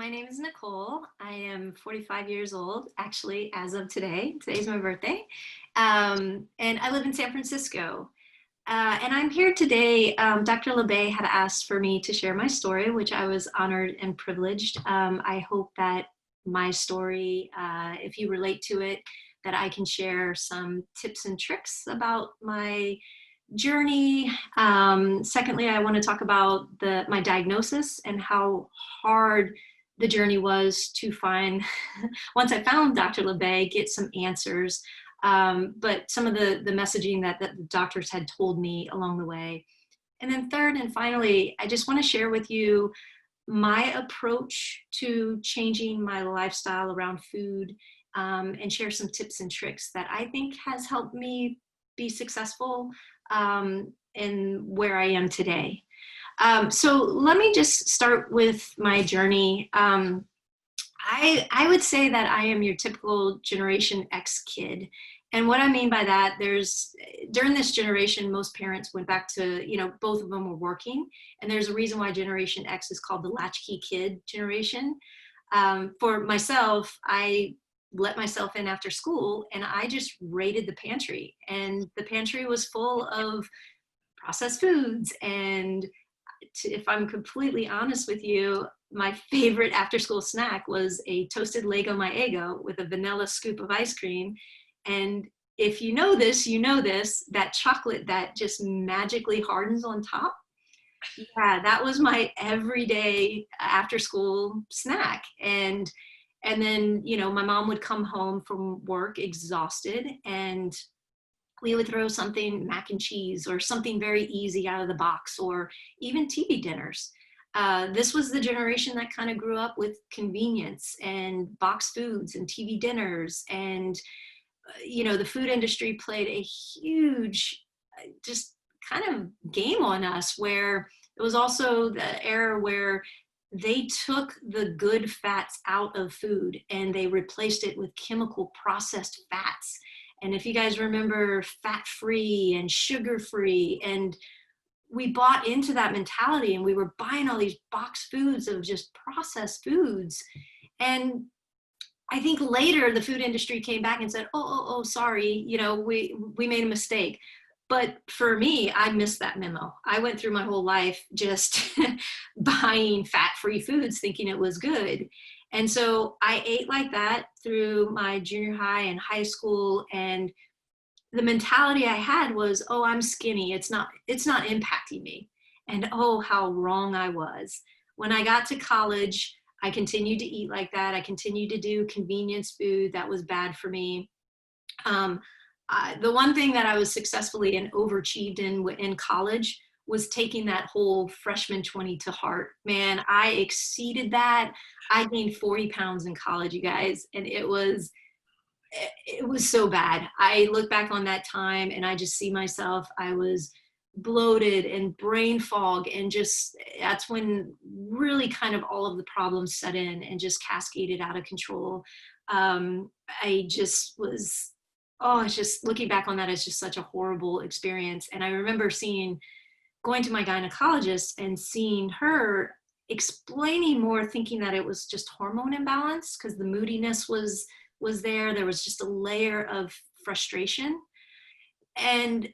My name is Nicole. I am 45 years old, actually, as of today. Today's my birthday. And I live in San Francisco. And I'm here today. Dr. LeBay had asked for me to share my story, which I was honored and privileged. I hope that my story, if you relate to it, that I can share some tips and tricks about my journey. Secondly, I want to talk about my diagnosis and how hard the journey was to find, once I found Dr. LeBay, get some answers. But some of the messaging that the doctors had told me along the way. And then third and finally, I just want to share with you my approach to changing my lifestyle around food, and share some tips and tricks that I think has helped me be successful in where I am today. So let me just start with my journey. I would say that I am your typical Generation X kid. And what I mean by that, during this generation, most parents went back to, both of them were working. And there's a reason why Generation X is called the latchkey kid generation. For myself, I let myself in after school and I just raided the pantry. And the pantry was full of processed foods. And if I'm completely honest with you, my favorite after school snack was a toasted Lego My Eggo with a vanilla scoop of ice cream. And if you know this, that chocolate that just magically hardens on top. Yeah, that was my everyday after school snack. And then, my mom would come home from work exhausted and we would throw something, mac and cheese or something very easy out of the box, or even TV dinners. This was the generation that kind of grew up with convenience and box foods and TV dinners. And, the food industry played a huge, just kind of game on us, where it was also the era where they took the good fats out of food and they replaced it with chemical processed fats. And if you guys remember, fat-free and sugar-free, and we bought into that mentality and we were buying all these box foods of just processed foods. And I think later the food industry came back and said, oh, sorry, we made a mistake. But for me, I missed that memo. I went through my whole life just buying fat-free foods thinking it was good. And so I ate like that through my junior high and high school. And the mentality I had was, oh, I'm skinny. It's not impacting me. And oh, how wrong I was. When I got to college, I continued to eat like that. I continued to do convenience food that was bad for me. The one thing that I was successfully and overachieved in college was taking that whole freshman 20 to heart. Man, I exceeded that. I gained 40 pounds in college, you guys, and it was so bad. I look back on that time and I just see myself, I was bloated and brain fog, and just that's when really kind of all of the problems set in and just cascaded out of control. I just was, it's just looking back on that, it's just such a horrible experience. And I remember going to my gynecologist and seeing her explaining more, thinking that it was just hormone imbalance because the moodiness was there. There was just a layer of frustration. And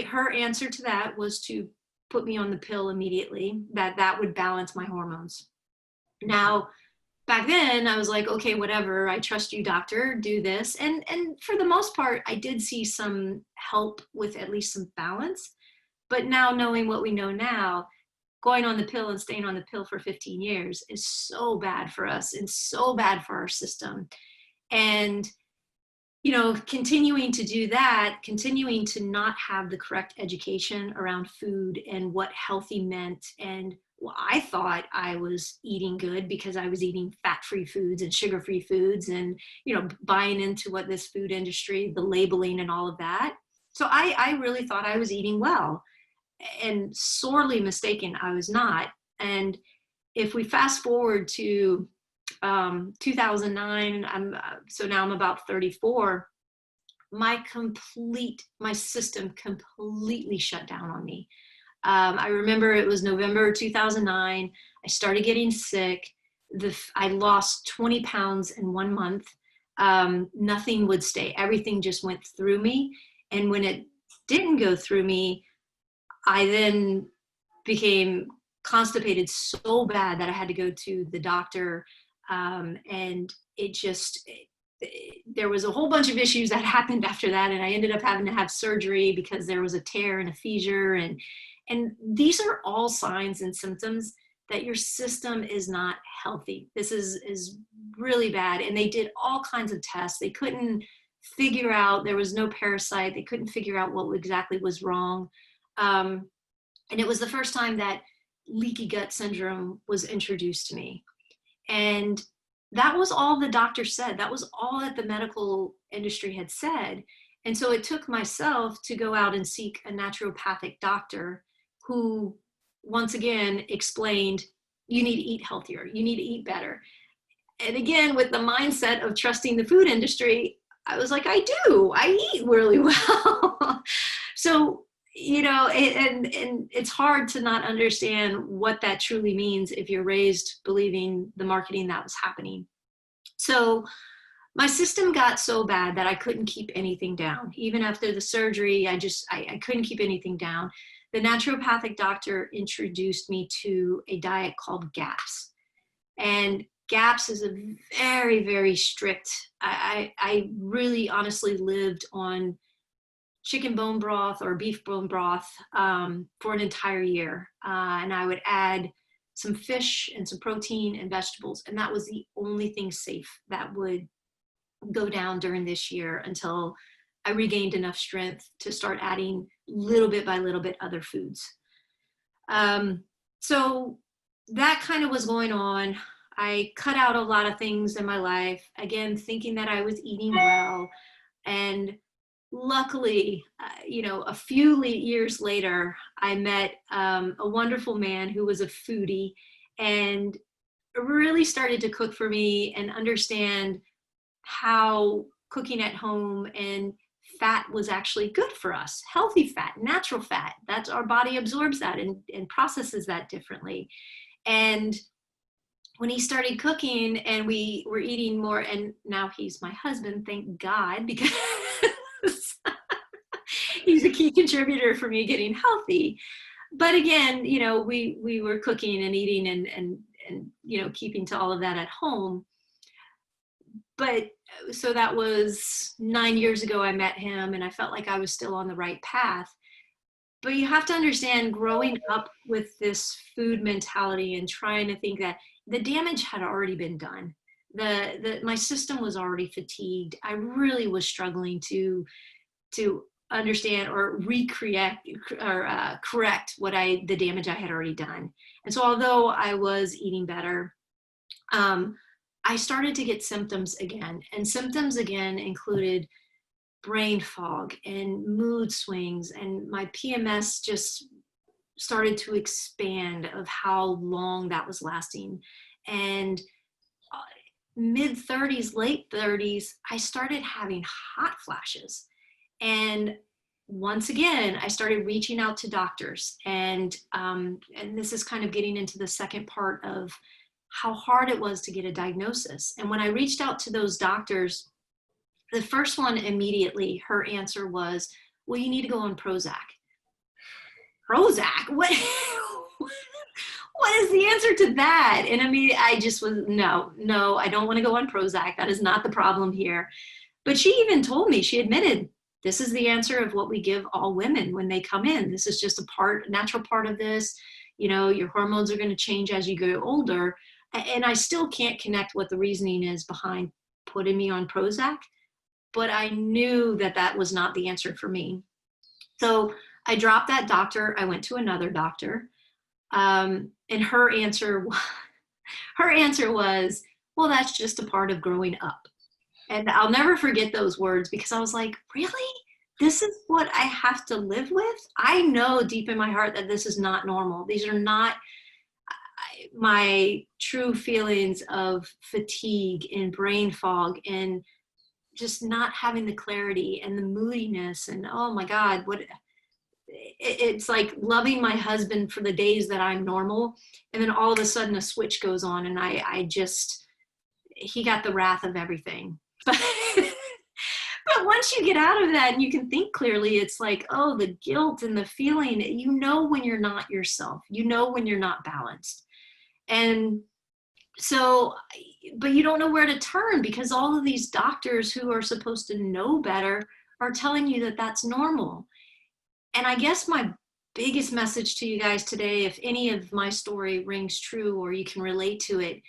her answer to that was to put me on the pill immediately, that would balance my hormones. Now, back then I was like, okay, whatever, I trust you, doctor, do this. And for the most part, I did see some help with at least some balance. But now, knowing what we know now, going on the pill and staying on the pill for 15 years is so bad for us and so bad for our system. And continuing to do that, continuing to not have the correct education around food and what healthy meant. And I thought I was eating good because I was eating fat-free foods and sugar-free foods and, buying into what this food industry, the labeling and all of that. So I really thought I was eating well, and sorely mistaken, I was not. And if we fast forward to 2009, so now I'm about 34, my system completely shut down on me. I remember it was November 2009. I started getting sick. I lost 20 pounds in 1 month. Nothing would stay. Everything just went through me. And when it didn't go through me, I then became constipated so bad that I had to go to the doctor. And there was a whole bunch of issues that happened after that. And I ended up having to have surgery because there was a tear and a fissure. And these are all signs and symptoms that your system is not healthy. This is really bad. And they did all kinds of tests. They couldn't figure out, there was no parasite. They couldn't figure out what exactly was wrong. And it was the first time that leaky gut syndrome was introduced to me. And that was all the doctor said. That was all that the medical industry had said. And so it took myself to go out and seek a naturopathic doctor who, once again, explained, you need to eat healthier, you need to eat better. And again, with the mindset of trusting the food industry, I was like, I do, I eat really well. So, you know, and it's hard to not understand what that truly means if you're raised believing the marketing that was happening. So my system got so bad that I couldn't keep anything down. Even after the surgery, I couldn't keep anything down. The naturopathic doctor introduced me to a diet called GAPS. And GAPS is a very, very strict, I really honestly lived on chicken bone broth or beef bone broth for an entire year. And I would add some fish and some protein and vegetables. And that was the only thing safe that would go down during this year until I regained enough strength to start adding little bit by little bit other foods. So that kind of was going on. I cut out a lot of things in my life, again, thinking that I was eating well. And luckily, you know, a few years later, I met a wonderful man who was a foodie and really started to cook for me and understand how cooking at home and fat was actually good for us. Healthy fat, natural fat, that's our body absorbs that and processes that differently. And when he started cooking and we were eating more, and now he's my husband, thank God, because he's a key contributor for me getting healthy. But again, you know, we were cooking and eating and you know, keeping to all of that at home. But so that was 9 years ago I met him, and I felt like I was still on the right path. But you have to understand, growing up with this food mentality and trying to think that the damage had already been done. My system was already fatigued. I really was struggling to understand or recreate or correct the damage I had already done. And so although I was eating better, I started to get symptoms again. And symptoms again included brain fog and mood swings, and my PMS just started to expand of how long that was lasting. And mid 30s, late 30s, I started having hot flashes. And once again, I started reaching out to doctors. And this is kind of getting into the second part of how hard it was to get a diagnosis. And when I reached out to those doctors, the first one immediately, her answer was, well, you need to go on Prozac. Prozac? What? What is the answer to that? And I mean, I just was, no, I don't want to go on Prozac. That is not the problem here. But she even told me, she admitted, this is the answer of what we give all women when they come in. This is just a natural part of this. You know, your hormones are going to change as you get older. And I still can't connect what the reasoning is behind putting me on Prozac, but I knew that that was not the answer for me. So I dropped that doctor. I went to another doctor. And her answer was, well, that's just a part of growing up. And I'll never forget those words, because I was like, really? This is what I have to live with? I know deep in my heart that this is not normal. These are not my true feelings of fatigue and brain fog and just not having the clarity and the moodiness and, oh my God, it's like loving my husband for the days that I'm normal. And then all of a sudden a switch goes on and he got the wrath of everything. But, but once you get out of that and you can think clearly, it's like, oh, the guilt and the feeling, you know, when you're not yourself, you know, when you're not balanced. And so, but you don't know where to turn because all of these doctors who are supposed to know better are telling you that that's normal. And I guess my biggest message to you guys today, if any of my story rings true or you can relate to it,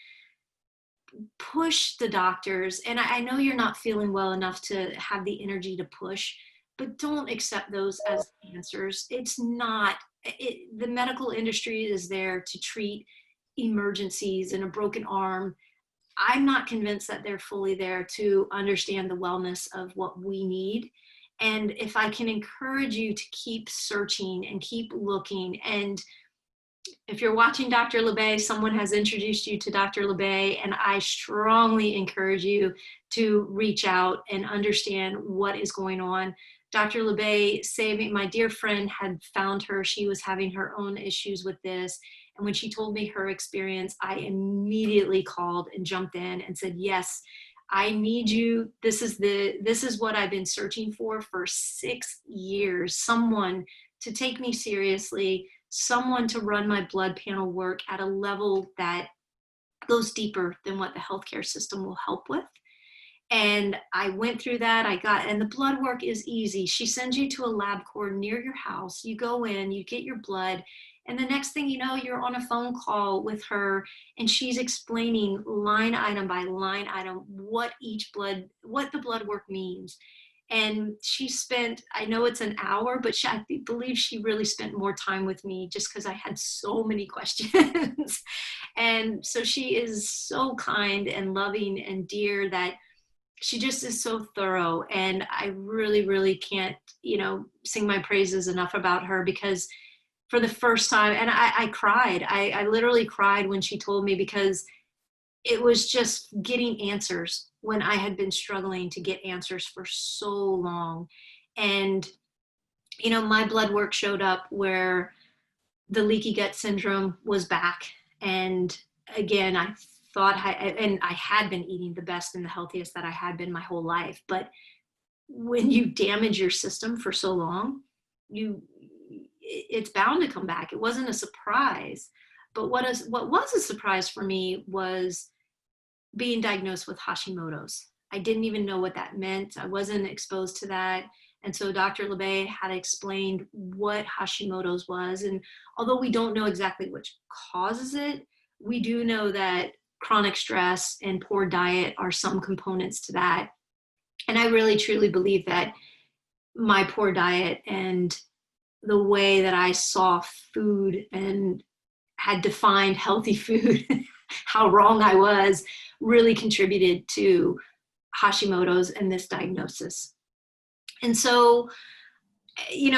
push the doctors. And I know you're not feeling well enough to have the energy to push, but don't accept those as answers. It's not, the medical industry is there to treat emergencies and a broken arm. I'm not convinced that they're fully there to understand the wellness of what we need. And if I can encourage you to keep searching and keep looking, and if you're watching Dr. LeBay, someone has introduced you to Dr. LeBay, and I strongly encourage you to reach out and understand what is going on. Dr. LeBay, my dear friend had found her. She was having her own issues with this. And when she told me her experience, I immediately called and jumped in and said, yes, I need you. This is what I've been searching for 6 years. Someone to take me seriously, someone to run my blood panel work at a level that goes deeper than what the healthcare system will help with. And I went through that. And the blood work is easy. She sends you to a LabCorp near your house. You go in, you get your blood, and the next thing you know, you're on a phone call with her and she's explaining line item by line item what the blood work means. And she spent, I know it's an hour, but I believe she really spent more time with me just because I had so many questions. And so she is so kind and loving and dear that she just is so thorough. And I really, really can't, sing my praises enough about her, because for the first time, and I cried. I literally cried when she told me, because it was just getting answers when I had been struggling to get answers for so long. And, my blood work showed up where the leaky gut syndrome was back. And again, I had been eating the best and the healthiest that I had been my whole life. But when you damage your system for so long, it's bound to come back. It wasn't a surprise. But what was a surprise for me was being diagnosed with Hashimoto's. I didn't even know what that meant. I wasn't exposed to that. And so Dr. LeBay had explained what Hashimoto's was. And although we don't know exactly which causes it, we do know that chronic stress and poor diet are some components to that. And I really truly believe that my poor diet and the way that I saw food and had defined healthy food, how wrong I was, really contributed to Hashimoto's and this diagnosis. And so,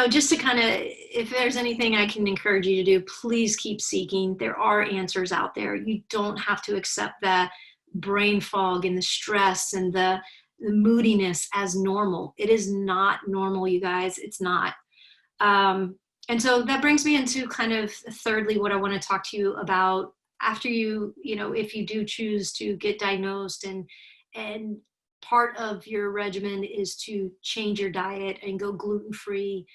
just to kind of, if there's anything I can encourage you to do, please keep seeking. There are answers out there. You don't have to accept the brain fog and the stress and the moodiness as normal. It is not normal, you guys. It's not. And so that brings me into kind of thirdly, what I want to talk to you about after if you do choose to get diagnosed, and part of your regimen is to change your diet and go gluten-free.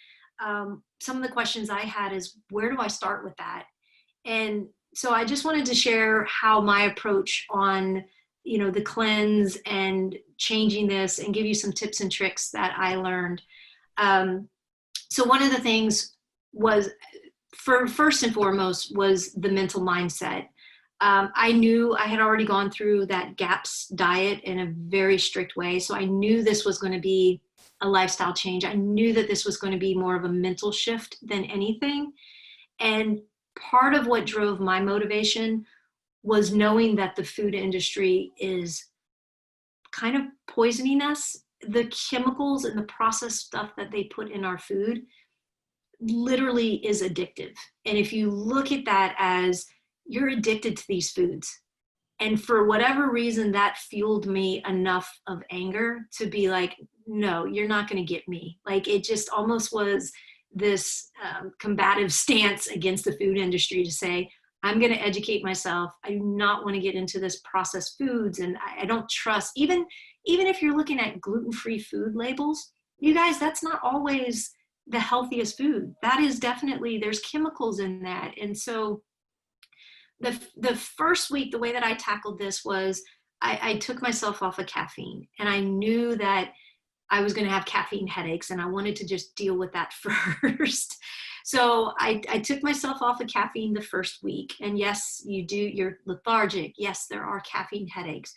Some of the questions I had is, where do I start with that? And so I just wanted to share how my approach on, the cleanse and changing this, and give you some tips and tricks that I learned. So one of the things was, first and foremost, was the mental mindset. I knew I had already gone through that GAPS diet in a very strict way. So I knew this was going to be a lifestyle change. I knew that this was going to be more of a mental shift than anything. And part of what drove my motivation was knowing that the food industry is kind of poisoning us. The chemicals and the processed stuff that they put in our food literally is addictive. And if you look at that as you're addicted to these foods, and for whatever reason, that fueled me enough of anger to be like, no, you're not going to get me. Like, it just almost was combative stance against the food industry to say, I'm going to educate myself. I do not want to get into this processed foods. And I don't trust, even if you're looking at gluten-free food labels, you guys, that's not always the healthiest food. That is definitely, there's chemicals in that. And so the first week, the way that I tackled this was I took myself off of caffeine, and I knew that I was going to have caffeine headaches, and I wanted to just deal with that first. So I took myself off of caffeine the first week. And yes, you're lethargic. Yes, there are caffeine headaches.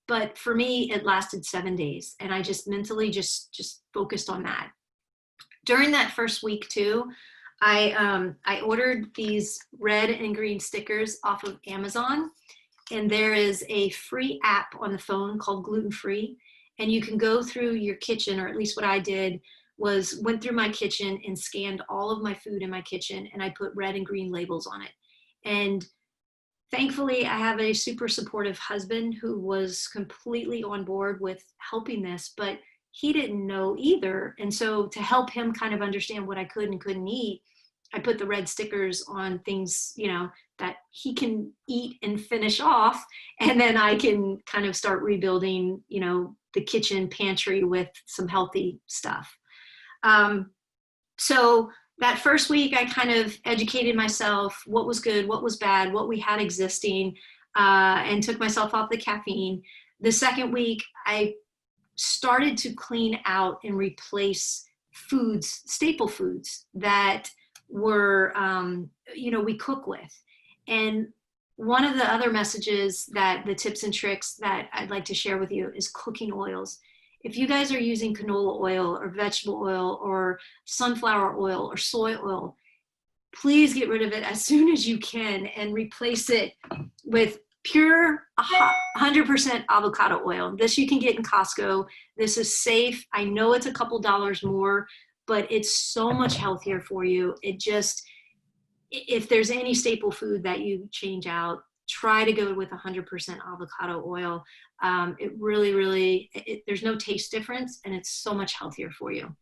But for me, it lasted 7 days. And I just mentally just focused on that. During that first week too, I ordered these red and green stickers off of Amazon. And there is a free app on the phone called Gluten Free. And you can go through your kitchen, or at least what I did was went through my kitchen and scanned all of my food in my kitchen, and I put red and green labels on it. And thankfully, I have a super supportive husband who was completely on board with helping this, but he didn't know either. And so to help him kind of understand what I could and couldn't eat, I put the red stickers on things, that he can eat and finish off. And then I can kind of start rebuilding, the kitchen pantry with some healthy stuff. So that first week, I kind of educated myself, what was good, what was bad, what we had existing, and took myself off the caffeine. The second week, I started to clean out and replace foods, staple foods that were, we cook with. And one of the other messages that the tips and tricks that I'd like to share with you is cooking oils. If you guys are using canola oil or vegetable oil or sunflower oil or soy oil, please get rid of it as soon as you can and replace it with pure 100% avocado oil. This you can get in Costco. This is safe. I know it's a couple dollars more, but it's so much healthier for you. If there's any staple food that you change out, try to go with 100% avocado oil. It really, there's no taste difference, and it's so much healthier for you.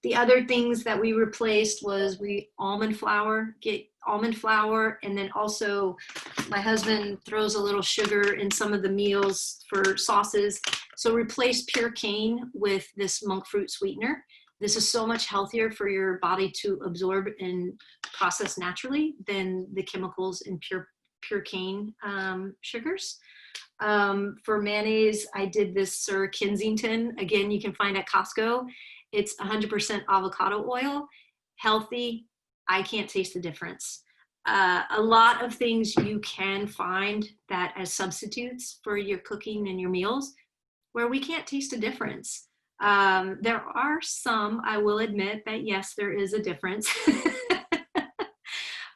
The other things that we replaced was get almond flour, and then also my husband throws a little sugar in some of the meals for sauces. So replace pure cane with this monk fruit sweetener. This is so much healthier for your body to absorb and process naturally than the chemicals in pure cane sugars. For mayonnaise, I did this Sir Kensington. Again, you can find at Costco. It's 100% avocado oil, healthy. I can't taste the difference. A lot of things you can find that as substitutes for your cooking and your meals where we can't taste a difference. There are some, I will admit that yes, there is a difference.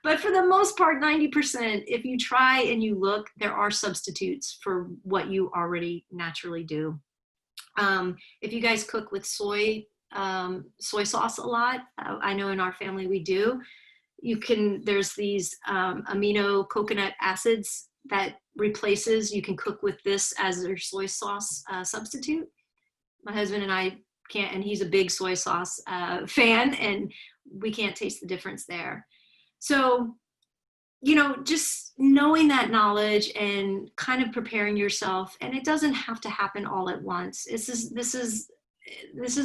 But for the most part, 90%, if you try and you look, there are substitutes for what you already naturally do. If you guys cook with soy sauce a lot, I know in our family we do, there's these amino coconut acids that you can cook with this as your soy sauce substitute. My husband and I can't, and he's a big soy sauce fan, and we can't taste the difference there. So, just knowing that knowledge and kind of preparing yourself, and it doesn't have to happen all at once. This is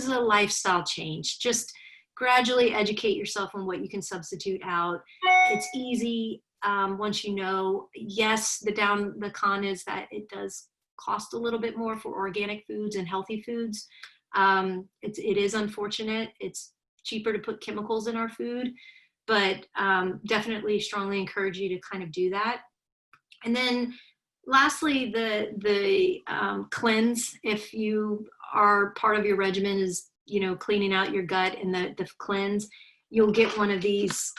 a lifestyle change. Just gradually educate yourself on what you can substitute out. It's easy once you know. Yes, the con is that it does cost a little bit more for organic foods and healthy foods. It is unfortunate. It's cheaper to put chemicals in our food, but definitely strongly encourage you to kind of do that. And then lastly, the cleanse. If you are part of your regimen is, cleaning out your gut, and the cleanse, you'll get one of these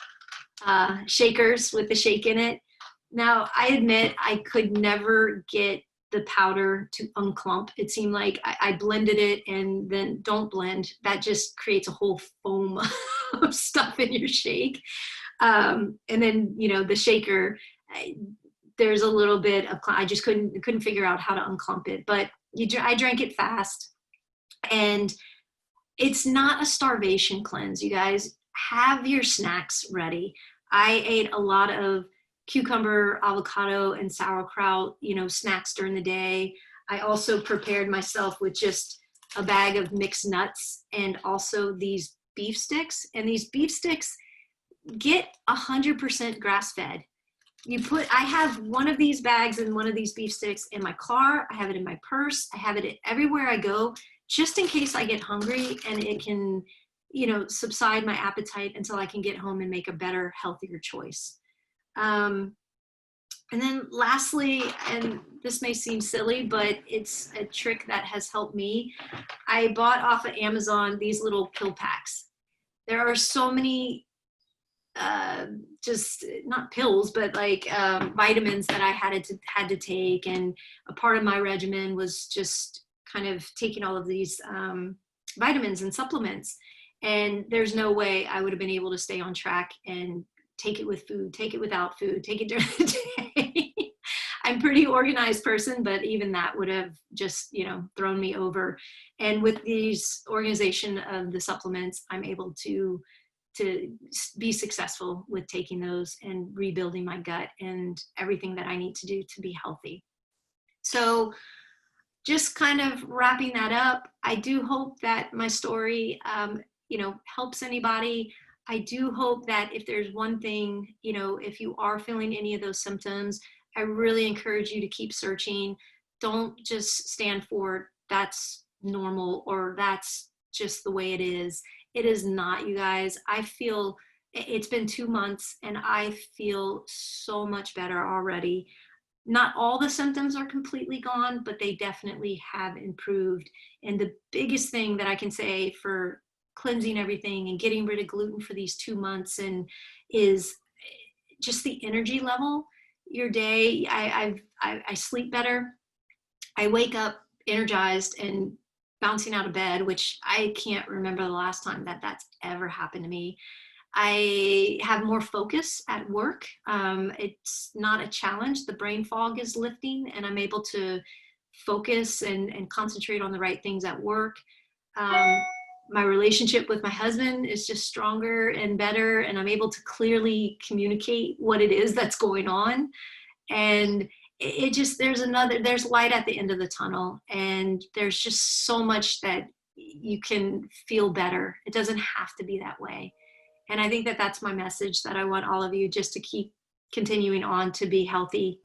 shakers with the shake in it. Now, I admit I could never get the powder to unclump. It seemed like I blended it and then don't blend. That just creates a whole foam of stuff in your shake. And then, the shaker, there's a little bit of, I just couldn't figure out how to unclump it, but I drank it fast. And It's not a starvation cleanse, you guys. Have your snacks ready. I ate a lot of cucumber, avocado, and sauerkraut, snacks during the day. I also prepared myself with just a bag of mixed nuts and also these beef sticks. And these beef sticks get 100% grass-fed. I have one of these bags and one of these beef sticks in my car. I have it in my purse. I have it everywhere I go, just in case I get hungry, and it can, subside my appetite until I can get home and make a better, healthier choice. And then lastly, and this may seem silly, but it's a trick that has helped me. I bought off of Amazon these little pill packs. There are so many, just not pills, but like vitamins that I had to take. And a part of my regimen was just kind of taking all of these vitamins and supplements. And there's no way I would have been able to stay on track and take it with food, take it without food, take it during the day. I'm a pretty organized person, but even that would have just, thrown me over. And with these organization of the supplements, I'm able to be successful with taking those and rebuilding my gut and everything that I need to do to be healthy. So just kind of wrapping that up, I do hope that my story, helps anybody. I do hope that if there's one thing, if you are feeling any of those symptoms, I really encourage you to keep searching. Don't just stand for that's normal or that's just the way it is. It is not, you guys. I feel it's been 2 months and I feel so much better already. Not all the symptoms are completely gone, but they definitely have improved. And the biggest thing that I can say for cleansing everything and getting rid of gluten for these 2 months is just the energy level. Your day, I sleep better. I wake up energized and bouncing out of bed, which I can't remember the last time that's ever happened to me. I have more focus at work. It's not a challenge. The brain fog is lifting and I'm able to focus and concentrate on the right things at work. My relationship with my husband is just stronger and better, and I'm able to clearly communicate what it is that's going on. And it just, there's light at the end of the tunnel, and there's just so much that you can feel better. It doesn't have to be that way. And I think that that's my message, that I want all of you just to keep continuing on to be healthy.